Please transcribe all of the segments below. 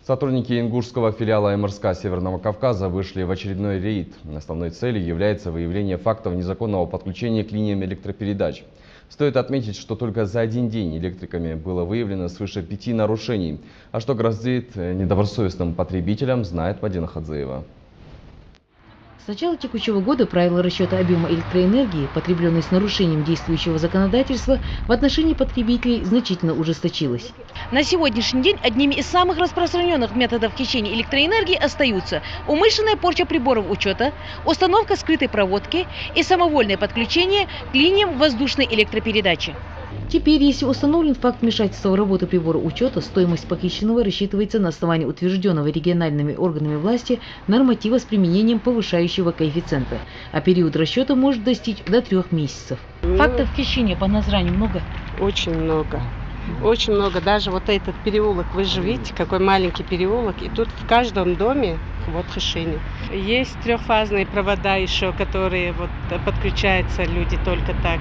Сотрудники ингушского филиала МРСК Северного Кавказа вышли в очередной рейд. Основной целью является выявление фактов незаконного подключения к линиям электропередач. Стоит отметить, что только за один день электриками было выявлено свыше 5 нарушений. А что грозит недобросовестным потребителям, знает Мадина Хадзеева. С начала текущего года правила расчета объема электроэнергии, потребленной с нарушением действующего законодательства, в отношении потребителей значительно ужесточилось. На сегодняшний день одними из самых распространенных методов хищения электроэнергии остаются умышленная порча приборов учета, установка скрытой проводки и самовольное подключение к линиям воздушной электропередачи. Теперь, если установлен факт вмешательства в работу прибора учета, стоимость похищенного рассчитывается на основании утвержденного региональными органами власти норматива с применением повышающего коэффициента, а период расчета может достичь до 3 месяцев. Фактов хищения по Назрани много? Очень много. Очень много. Даже вот этот переулок, вы же видите, какой маленький переулок, и тут в каждом доме вот хищение. Есть трехфазные провода еще, которые вот подключаются люди только так.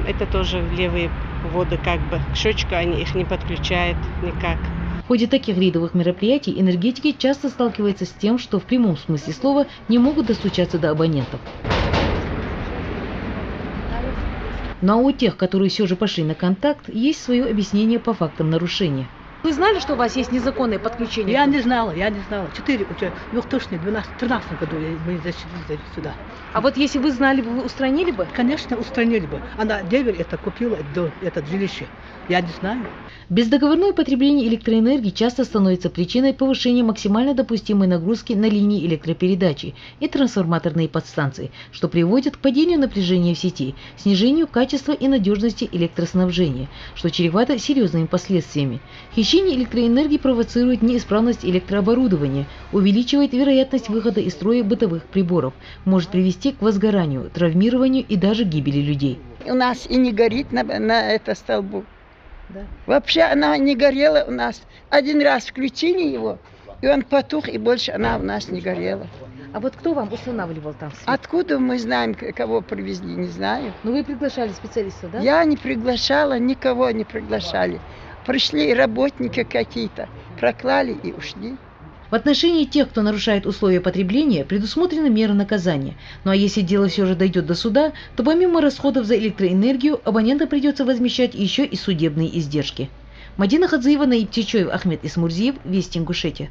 Это тоже левые воды, как бы к счетчику они их не подключают никак. В ходе таких рейдовых мероприятий энергетики часто сталкиваются с тем, что в прямом смысле слова не могут достучаться до абонентов. Но у тех, которые все же пошли на контакт, есть свое объяснение по фактам нарушения. Вы знали, что у вас есть незаконное подключение? Я не знала. 2013 году мы зашли сюда. А вот если вы знали бы, вы устранили бы? Конечно, устранили бы. Она деверь это купила, это жилище. Я не знаю. Бездоговорное потребление электроэнергии часто становится причиной повышения максимально допустимой нагрузки на линии электропередачи и трансформаторные подстанции, что приводит к падению напряжения в сети, снижению качества и надежности электроснабжения, что чревато серьезными последствиями. Хищение электроэнергии провоцирует неисправность электрооборудования, увеличивает вероятность выхода из строя бытовых приборов, может привести к возгоранию, травмированию и даже гибели людей. У нас и не горит на это столбу. Да. Вообще она не горела у нас. Один раз включили его, и он потух, и больше она у нас не горела. А вот кто вам устанавливал там свет? Откуда мы знаем, кого привезли, не знаю. Ну вы приглашали специалистов, да? Я не приглашала, никого не приглашали. Пришли работники какие-то, проклали и ушли. В отношении тех, кто нарушает условия потребления, предусмотрены меры наказания. Ну а если дело все же дойдет до суда, то помимо расходов за электроэнергию, абонентам придется возмещать еще и судебные издержки. Мадина Хадзеева, Наиб Чечоев, Ахмед Исмурзиев, Вести Ингушетия.